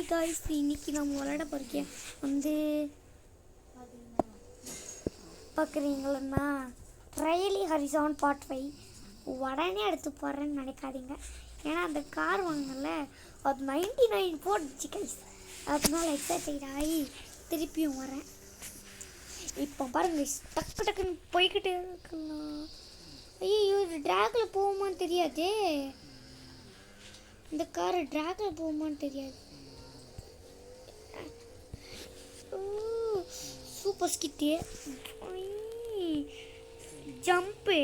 Guys இன்னைக்கு நம்ம விளையாட போகிறேன் வந்து பார்க்குறீங்களா ட்ரையலி ஹரிசான் பார்ட் 5 உடனே எடுத்து போடுறேன்னு நினைக்காதீங்க. ஏன்னா அந்த கார் வாங்கல அது 99 போட்டுச்சு கைஸ், அதனால எக்ஸைட் ஆகி திருப்பியும் வரேன். இப்போ பாருங்க டக்கு டக்குன்னு போய்கிட்டே இருக்குண்ணா. ஐயோ இது ட்ராகில் போகுமான்னு தெரியாதே, இந்த கார் ட்ராகில் போகுமான்னு தெரியாது. சூப்பர் ஸ்கிட்டு ஜம்ப்பு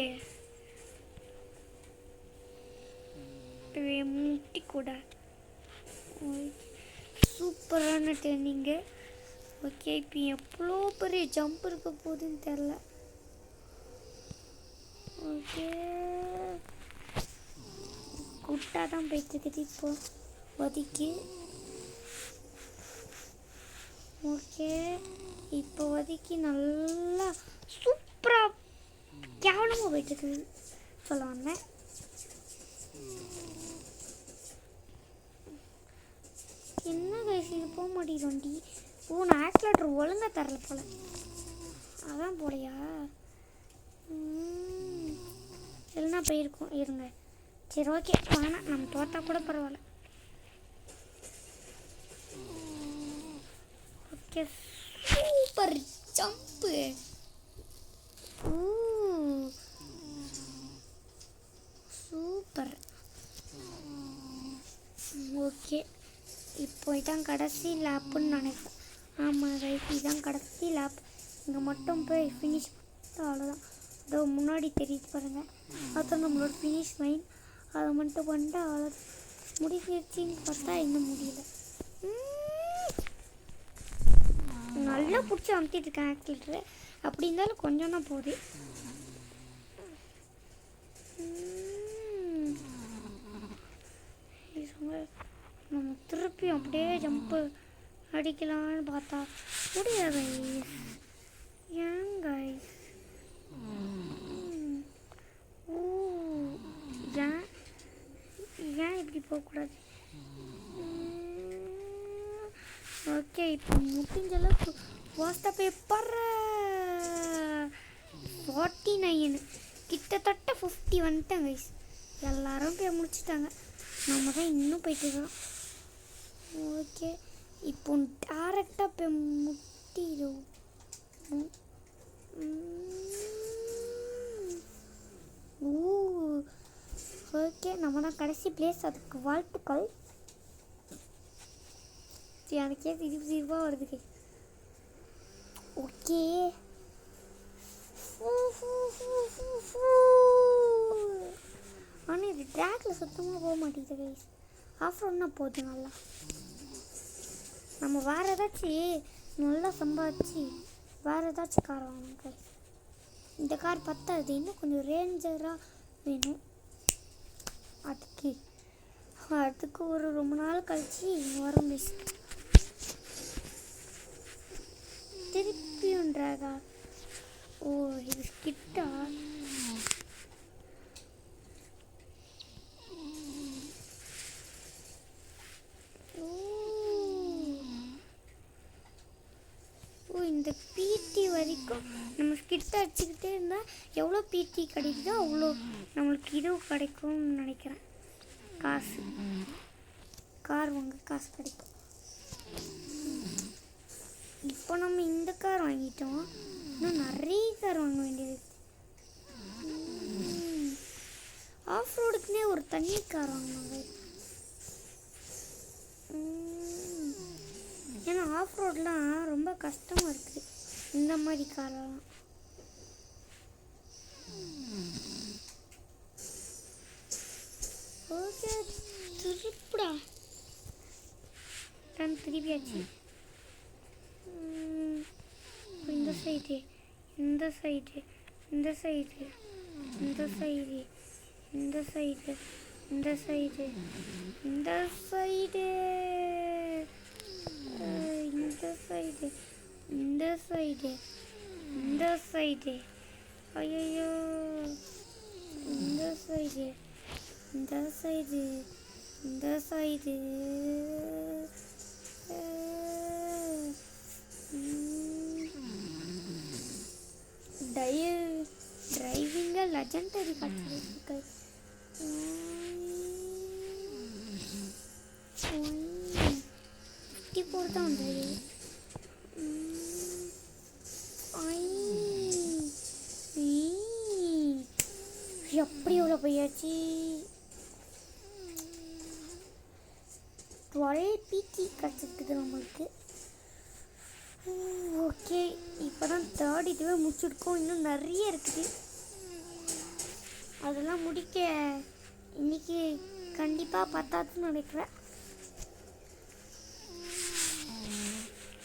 முட்டி கூட சூப்பரான டர்னிங்கு. ஓகே இப்போ எவ்வளோ பெரிய ஜம்ப் இருக்க போகுதுன்னு தெரில. ஓகே குட்டாக தான் போயிட்டுருக்குது இப்போ ஒதுக்கி. ஓகே இப்போ ஒதுக்கி நல்லா சூப்பராக கேவலமாக போயிட்டுருக்குது சொல்ல வந்தேன். என்ன கைஸ் இது போக மாட்டேங்குது வண்டி. நான் ஆக்சிலேட்டர் ஒழுங்காக தரல போல, அதான் போலையா இல்லைன்னா போயிருக்கோம். இருங்க சரி ஓகே வேணாம், நம்ம தோற்றா கூட பரவாயில்ல. Okay super jump. Super. Okay இப்போ இதான் கடைசி லேப்புன்னு நினைக்கிறேன். ஆமாம் ரைட் இதான் கடைசி லேப். இங்கே மட்டும் போய் ஃபினிஷ் பண்ணிட்டு அவ்வளோதான். அதோ முன்னாடி தெரியுது பாருங்கள், அதான் நம்மளோட ஃபினிஷ் லைன். அதை மட்டும் பண்ணிட்டு அவ்வளோதான் முடிஞ்சிருச்சின்னு பார்த்தா இன்னும் முடியல. நல்லா பிடிச்சி அமுத்திட்டு இருக்கேன் ஆக்சிலேட்டரு. அப்படி இருந்தாலும் கொஞ்சம் தான் போகுது. நம்ம திருப்பி அப்படியே ஜம்ப்பு அடிக்கலான்னு பார்த்தா முடியாது. ஏன் கைஸ் ஏன் இப்படி போகக்கூடாது. ஓகே இப்போ முடிஞ்ச அளவுக்கு வாஸ்தா பேப்பர் 49 கிட்டத்தட்ட 50 வந்துட்டேன் கைஸ். எல்லாரும் போய் முடிச்சுட்டாங்க, நம்ம தான் இன்னும் போயிட்டு இருக்கோம். ஓகே இப்போ டேரெக்டாக போய் முட்டிடும். ஓகே நம்ம தான் கடைசி பிளேஸ், அதுக்கு வாழ்த்துக்கள். எனக்கே சிரிப்பாக வருது. ஓகே ஆனால் இது ட்ராக்ல சுத்தமாக போக மாட்டேங்குது கைஸ். ஆஃப் ரோட்னா போகுது நல்லா. நம்ம வேறு ஏதாச்சும் நல்லா சம்பாதிச்சு வேறு ஏதாச்சும் கார் வாங்கணும் கைஸ். இந்த கார் பத்தாது, இன்னும் கொஞ்சம் ரேஞ்சராக வேணும். அதுக்கு ஒரு ரொம்ப நாள் கழிச்சு வரும் கைஸ். திருப்பியும் ட்ராகா. ஓ இது கிட்டா. ஓ இந்த பிடி வரைக்கும் நம்ம ஸ்கிட்ட அடிச்சுக்கிட்டே இருந்தால் எவ்வளோ பிடி கிடைக்குதோ அவ்வளோ நம்மளுக்கு இதுவும் கிடைக்கும்னு நினைக்கிறேன். காசு கார் வாங்க காசு கிடைக்கும். இப்போ நம்ம இந்த கார் வாங்கிட்டோம், இன்னும் நிறைய கார் வாங்க வேண்டியது. ஆஃப் ரோடுக்குன்னே ஒரு தனி கார் வாங்கினாங்க. ஏன்னா ஆஃப் ரோட்லாம் ரொம்ப கஷ்டமாக இருக்குது இந்த மாதிரி காரெல்லாம். ஓகே திருப்பிடா திருப்பியாச்சு. இந்த சைடு இந்த சைடு இந்த சைடு இந்த சைடு இந்த சைடு இந்த சைடு இந்த சைடு இந்த சைடு இந்த சைடு இந்த சைடு ஐயோ இந்த சைடு இந்த சைடு இந்த சைடு மாதிரி காட்டுது. போர் தான் வந்தது. எப்படி எவ்வளோ போயாச்சு. 12 பிடி கிடச்சிருக்குது நம்மளுக்கு. ஓகே, இப்போ தான் 3rd இதுவே முடிச்சிருக்கோம். இன்னும் நிறைய இருக்குது. அதெல்லாம் முடிக்க இன்னைக்கு கண்டிப்பாக பத்தாதுன்னு நினைக்கிறேன்.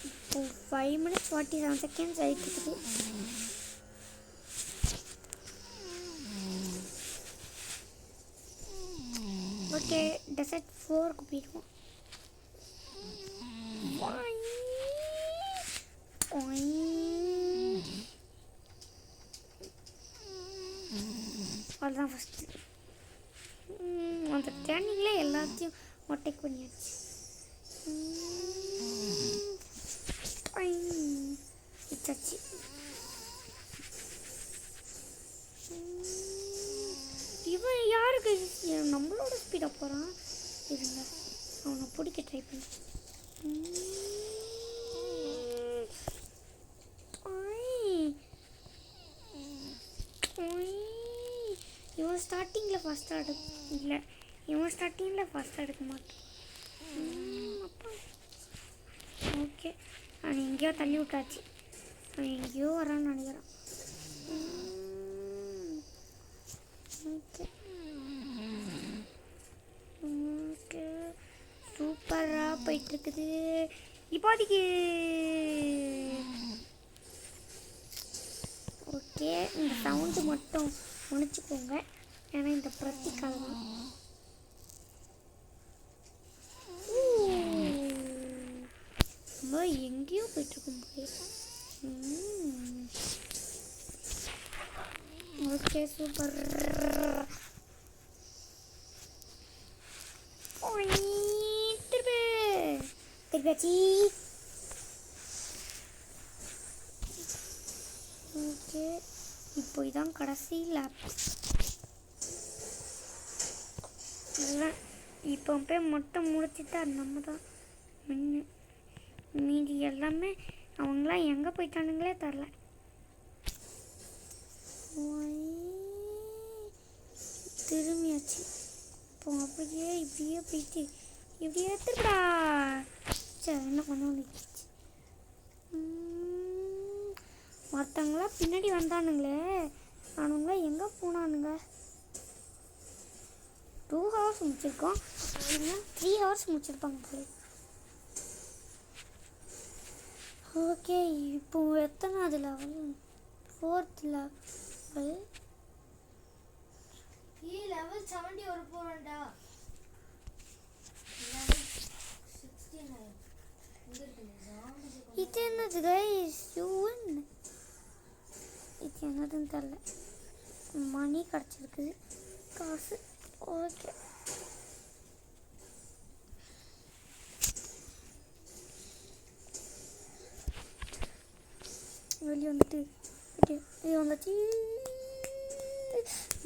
இப்போ 5 minutes 47 seconds ஆகிட்டு இருக்குது. ஓகே, டெசர்ட் 4க்கு போயிடுவோம். அதுதான் ஃபஸ்ட்டு. அந்த டேர்னிங்கில் எல்லாத்தையும் ஒட்டேக் பண்ணியாச்சு. இச்சாச்சு. இவன் யாருக்கு நம்மளோட ஸ்பீடாக போகிறான். இருங்க, அவனை பிடிக்க ட்ரை பண்ண. இவன் ஸ்டார்டிங்கில் ஃபஸ்ட்டாக இல்லை, இவன் ஸ்டார்டிங்கில் ஃபஸ்ட்டாக எடுக்க மாட்டான். அப்பா ஓகே, அவன் எங்கேயோ தள்ளி விட்டாச்சு. அவன் எங்கேயோ வரான்னு நினைக்கிறான். ஓகே ஓகே, சூப்பராக போயிட்டுருக்குது இப்போதைக்கு. ஓகே, இந்த சவுண்டு மட்டும் முடிச்சுக்கோங்க, ஏன்னா இந்த பிரத்திக்காக தான். நம்ம எங்கேயோ போயிட்டுருக்கோம் போய். Okay, super. திருப்பியாச்சி. ஓகே, இப்போ இதான் கடைசி லேப். இல்லை, இப்போ போய் மொத்தம் முடிச்சுட்டா நம்ம தான் மின்னு. மீதி எல்லாமே அவங்களாம் எங்கே போயிட்டானுங்களே தெரில. திரும்பியாச்சு. இப்போ அப்படியே இப்படியே போயிட்டு இப்படியே திருப்பா. சரி, என்ன கொஞ்சம் நிற்கிச்சு. மற்றவங்களாம் பின்னாடி வந்தானுங்களே, அவனுங்களாம் எங்கே போனானுங்க. 2 hours முடிச்சிருக்கோம், 3 hours முடிச்சிருப்பாங்க போல. ஓகே, இப்போ எத்தனாவது லெவல்? 4th level. level 70 வர போறேன்டா. இது என்னது கைஸ்? இது என்னதுன்னு தெரியல. மணி கிடச்சிருக்குது, காசு. ஓகே, வெளியே வந்துட்டு இது வந்துச்சு.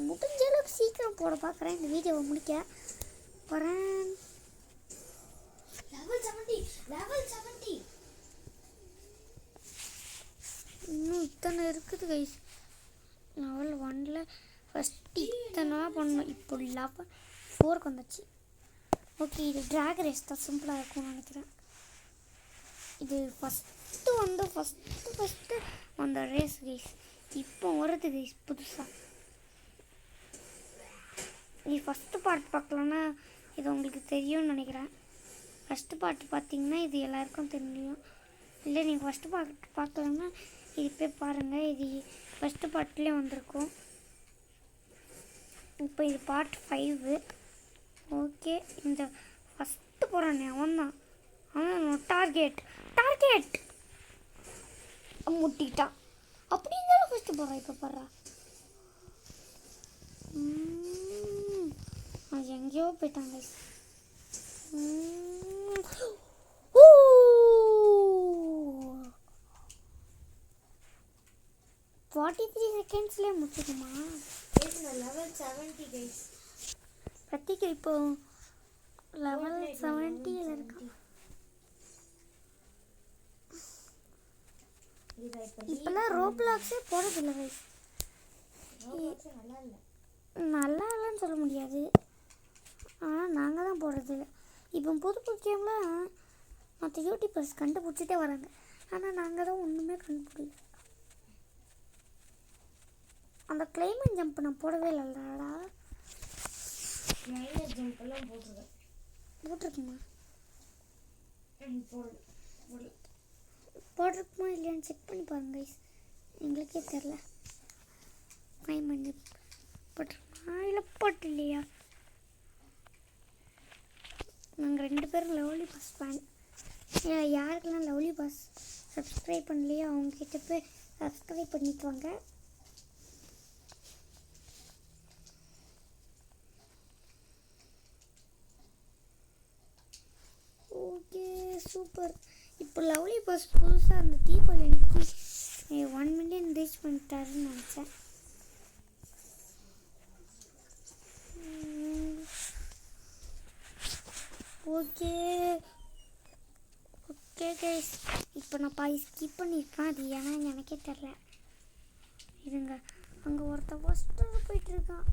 முடிஞ்ச அளவுக்கு சீக்கிரம் போட பார்க்குறேன், இந்த வீடியோவை முடிக்க போகிறேன். level 70 இன்னும் இத்தனை இருக்குது கைஸ். லெவல் 1ல் ஃபஸ்ட்டு இத்தனைலாம் பண்ணணும். இப்போ லெவல் 4க்கு வந்துச்சு. ஓகே, இது ட்ராக் ரேஸ் தான், சிம்பிளாக இருக்கும்னு நினைக்கிறேன். இது ஃபஸ்ட்டு அந்த ரேஸ் கைஸ் இப்போ வருது கைஸ் புதுசாக. நீ ஃபஸ்ட்டு பார்ட் பார்க்கலன்னா இது உங்களுக்கு தெரியும்னு நினைக்கிறேன். ஃபஸ்ட்டு பார்ட் பார்த்தீங்கன்னா இது எல்லாருக்கும் தெரியும். இல்லை நீங்கள் ஃபஸ்ட்டு பார்க்கலன்னா இது போய் பாருங்கள், இது ஃபஸ்ட்டு பார்ட்லேயே வந்திருக்கும். இப்போ இது பார்ட் 5. ஓகே, இந்த ஃபஸ்ட்டு போகிறானே அவன் டார்கெட் முட்டிக்கிட்டான். அப்படி இருந்தாலும் ஃபஸ்ட்டு போகிறான். இப்போ பாடுறா, அது எங்கேயோ போயிட்டாங்க. 40 43 செகண்ட்ஸ்லேயே முடிச்சுக்குமா? Guys, நான் level 70 guys. பிரத்திக் இப்போ லெவல் 70ல் இருக்கான். இப்போல்லாம் ரோப்ளாக்ஸே போடுறதில்ல கைஸ். நல்லா இல்லைன்னு சொல்ல முடியாது, ஆனால் நாங்கள் தான் போடுறதில்ல. இப்போ புது புது கேம்லாம் மற்ற யூடியூபர்ஸ் கண்டுபிடிச்சிட்டே வராங்க, ஆனால் நாங்கள் தான் ஒன்றுமே கண்டுபிடிக்கல. அந்த கிளைமேட் ஜம்ப் நான் போடவே இல்லைடா. கிளைமேட் ஜம்ப் எல்லாம் போட்டிருக்குமா? போடல. போட்டிருக்குமா இல்லையான்னு செக் பண்ணி பாருங்க கைஸ், எங்களுக்கே தெரில. கிளைமேட் ஜம்ப் போட்டிருக்குமா இல்லை போட்டு இல்லையா? நாங்கள் 2 பேரும் லவ்லி பாஸ் ஃபேன். யாருக்கெல்லாம் லவ்லி பாஸ் சப்ஸ்கிரைப் பண்ணலையோ அவங்ககிட்ட போய் சப்ஸ்கிரைப் பண்ணிட்டு வாங்க. Okay super. இப்போ லவ்லி பாஸ் புதுசாக அந்த தீபாவளி அன்னைக்கு 1 மில்லியன் ரீச் பண்ணிட்டாருன்னு நினச்சேன். ஓகே கைஸ், இப்போ நான் பாதி ஸ்கிப் பண்ணியிருக்கேன். அது ஏன்னா எனக்கே தெரில. இருங்க, அங்கே ஒருத்தன் ஃபஸ்ட்டு போயிட்டுருக்கான்,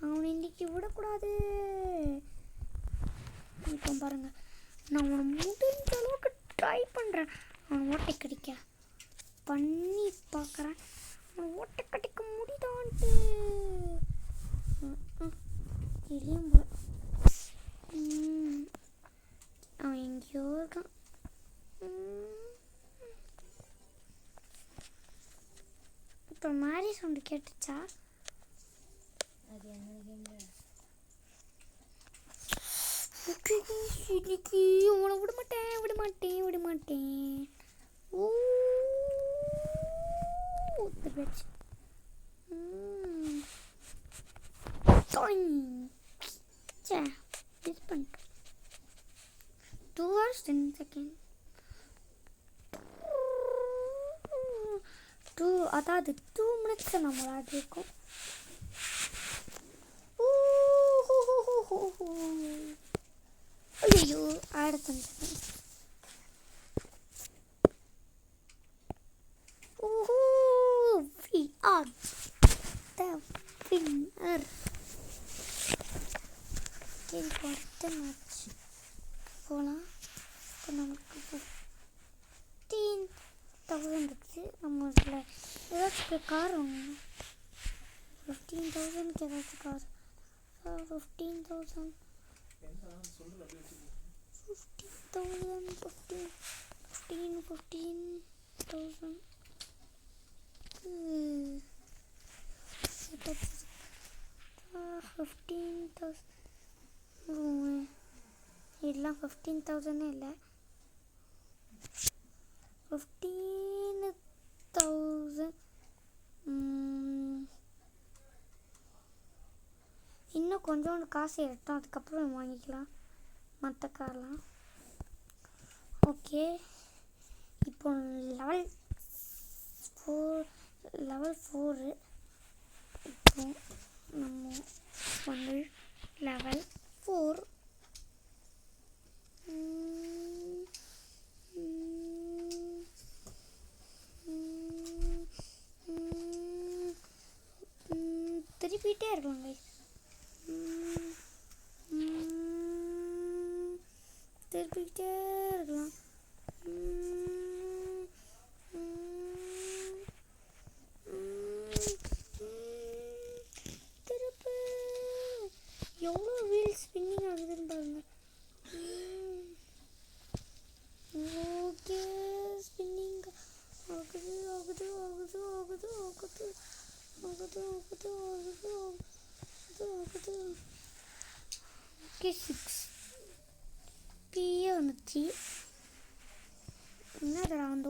அவனை இன்றைக்கி விடக்கூடாது. இப்போ பாருங்கள், நான் அவனை முடிஞ்ச அளவுக்கு ட்ரை பண்ணுறேன். அவன் ஓட்டை கடிக்க பண்ணி பார்க்குறேன். அவன் ஓட்டை கடிக்க முடியுதான்ட்டு தெரியும் போல. அவன் எங்கேயோ இருக்கான். இப்போ மாதிரி சவுண்டு கேட்டுச்சா? அது என்ன கேம்? இன்னைக்கு அவனை விட மாட்டேன். ஓ மிஸ் பண்ணிட்டோம். 2 hours 10 seconds. அதாவது 2 minutes நம்ம விளையாடிருக்கோம். ஐயோ ஆட் பண்ணிட்டேன். We are the winner. அடுத்த மேட்ச் போகலாம். இப்போ நமக்கு 15,000 இருக்குது. நம்ம இதில் ஏதாச்சும் கார் வாங்கணும். 15,000க்கு ஏதாச்சும் கார். 15,000 இதெல்லாம் 15,000 இல்லை, 15,000. இன்னும் கொஞ்சோண்டு காசு எடுத்தோம், அதுக்கப்புறம் வாங்கிக்கலாம் மற்ற கார்லாம். ஓகே, இப்போ லெவல் 4. இப்போ நம்ம வந்து லெவல் 4. திருப்பிகிட்டே இருக்கலாம் கைஸ், திருப்பிக்கிட்டே இருக்கலாம். திருப்பு எவ்வளோ வீல் ஸ்பின்னிங் ஆகுதுன்னு பாருங்க. ஓகே, ஸ்பின்னிங் ஆகுது. ஓகே 6 பிஏ வந்துச்சு. என்னடா அந்த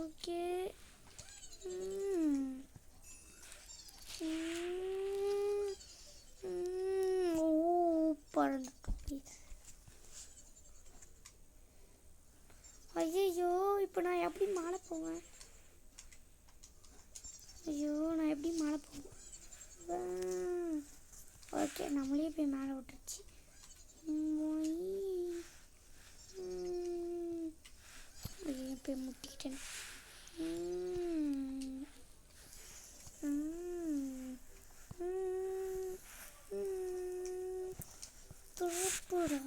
ஓகே பறந்து இப்போ நான் எப்படி மேலே போவேன்? ஐயோ நான் எப்படி மேலே போவேன்? ஓகே நம்மளே போய் மேலே விட்டுருச்சு. போய் முட்டிக்கிட்டேன். துருப்புடா.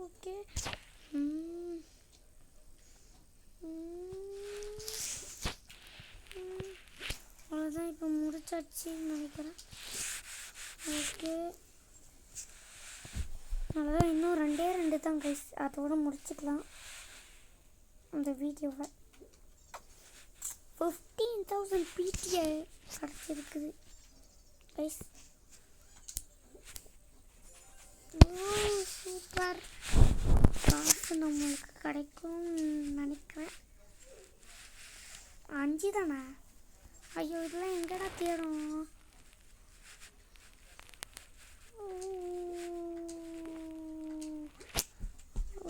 ஓகே. அவ்வளோதான், இப்போ முடிச்சாச்சுன்னு நினைக்கிறேன். ஓகே அவ்வளோதான், இன்னும் 2 தான் கைஸ், அதோட முடிச்சுக்கலாம் அந்த வீடியோவை. 15,000 பிடிஏ கிடச்சிருக்குது கைஸ். சூப்பர், காசு நம்மளுக்கு கிடைக்கும்னு நினைக்கிறேன். 5 தானே? ஐயோ இதெல்லாம் எங்கடா தேடும்?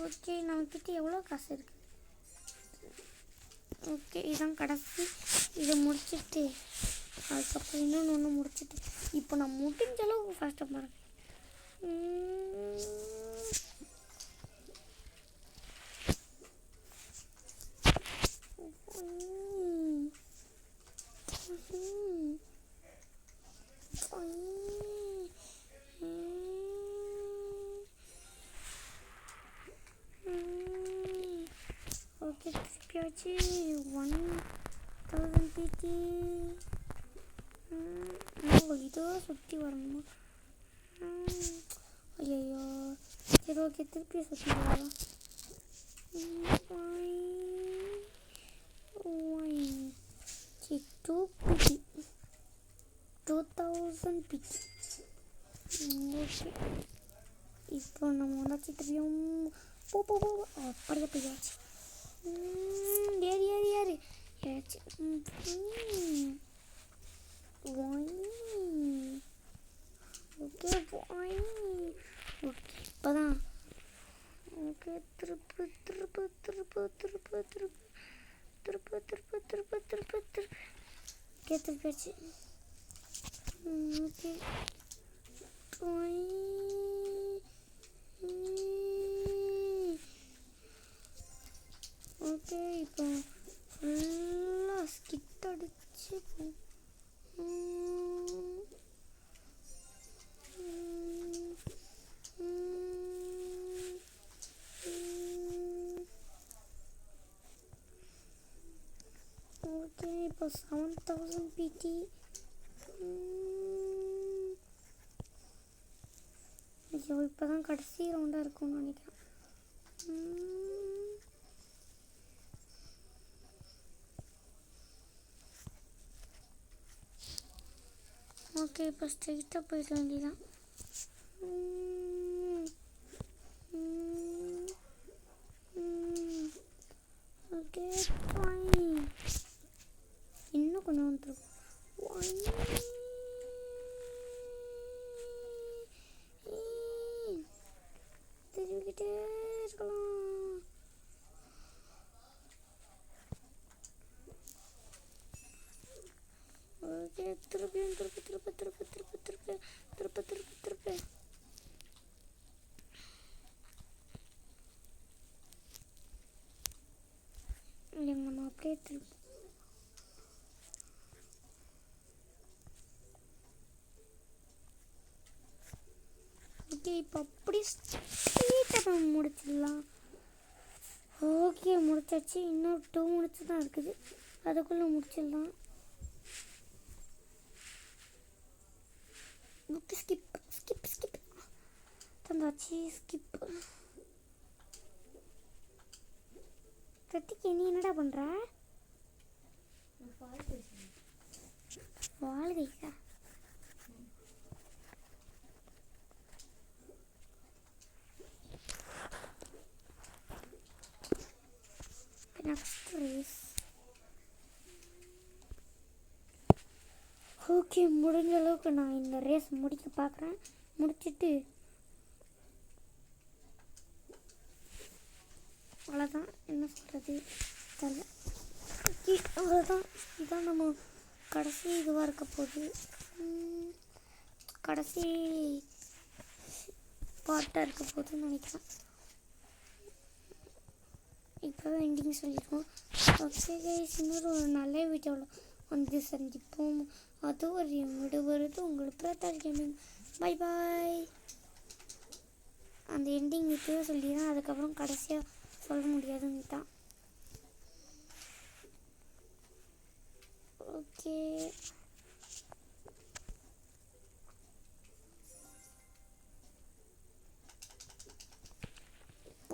ஓகே நம்மக்கிட்ட எவ்வளோ காசு இருக்குது? ஓகே இதான் கடைசி. இதை முடிச்சுட்டு அதுக்கப்புறம் இன்னொன்று முடிச்சுட்டு இப்போ நான் முடிஞ்ச அளவுக்கு ஃபாஸ்ட்டாக பாருங்க. ஓகே திருப்பியாச்சு 1000 பிடி. இதோ சுற்றி வரணுமா? ஐயோ சரி ஓகே திருப்பி சுற்றி வரலாம். 2000 பிடி. ஓகே இப்போ நம்ம வந்தாச்சு திருப்பியும் போ அப்படியே போயாச்சு. ஏறி ஏறாச்சு. ஓகே இப்போதான். ஓகே திருப்பு ஓகே திருப்பியாச்சு. ஓகே ஓகே இப்போ ஃபுல்லாக ஸ்கிட் அடிச்சு ஓகே இப்போ 7000 பிடி. ஐயோ இப்போ தான் கடைசி ரவுண்டாக இருக்கும்னு நினைக்கிறேன். ஓகே இப்போ ஸ்ட்ரெயிட்டாக போயிட வேண்டியதான். ஓகே இன்னும் கொஞ்சம் வந்துருக்கும். திரும்பிக்கிட்டே இருக்கலாம். ஓகே திருப்பியும் திருப்பு இல்லைங்க நம்ம அப்படியே திருப்பி. ஓகே இப்போ அப்படி ஸ்ட்ரெயிட்டாக முடிச்சிடலாம். ஓகே முடிச்சாச்சு, இன்னும் 2 மினிட்ஸ் தான் இருக்குது, அதுக்குள்ளே முடிச்சிடலாம். ஓகே ஸ்கிப் தந்தாச்சு. ஸ்கிப் கத்திக்கு நீ என்னடா பண்ணுற? வாழ்கைக்கா நெக்ஸ்ட் ரேஸ். ஓகே, முடிஞ்ச அளவுக்கு நான் இந்த ரேஸ் முடிக்க பார்க்குறேன். முடிச்சுட்டு அவ்வளோதான், என்ன சொல்கிறது தெரியல. ஓகே, அவ்வளோதான். இதுதான் நம்ம கடைசி இதுவாக இருக்க போகுது, கடைசி பார்ட்டாக இருக்க போகுதுன்னு நினைக்கிறேன். இப்போ எண்டிங் சொல்லிடுவோம். ஓகே கைஸ், இன்னொரு ஒரு நல்ல வீடியோவில் வந்து சந்திப்போம். அது ஒரு விடுபடுறது உங்களுக்கு பிரதார் கேமிங். Bye bye. அந்த எண்டிங் இப்போவே சொல்லிடுறேன், அதுக்கப்புறம் கடைசியாக சொல்ல முடியாதுன்னு தான். ஓகே,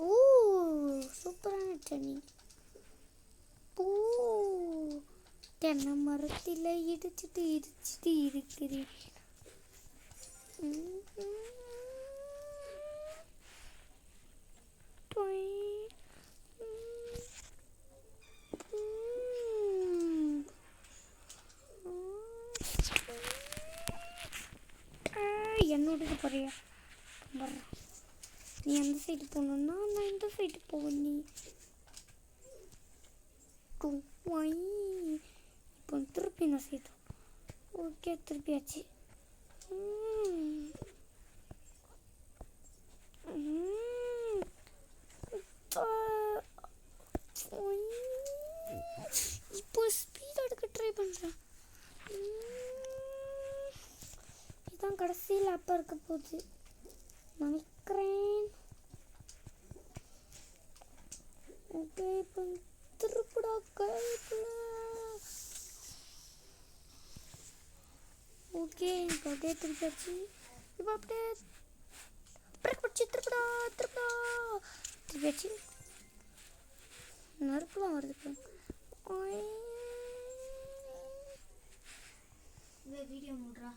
ஓ சூப்பரான ட்ரெனிங். ஓ, தென்னை மரத்தில் இடிச்சிட்டு இருக்கிறேன். என்னோடது போறியா? நீ அந்த சைடு போகணுன்னா நான் இந்த சைடு போவேன். நீ இப்போ திருப்பி நான் சைடு. ஓகே, திருப்பியாச்சு. இப்போ ஸ்பீட் எடுக்க ட்ரை பண்ணுறேன். இதுதான் கடைசி லேப்பாக இருக்க போகுது நினைக்கிறேன். ஓகே, இப்போ திருப்படா கைக்குள்ள. ஓகே, இப்போ அப்படியே திருப்பியாச்சு. இப்போ அப்படியே பிரேக் பிடிச்சி திருப்பியாச்சு. நறுக்குலாம் வருது. வீடியோ மூடுறா.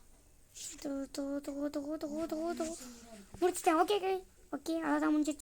முடிச்சிட்டேன். ஓகே ஓகே, அவ்வளோதான் முடிஞ்சிச்சு.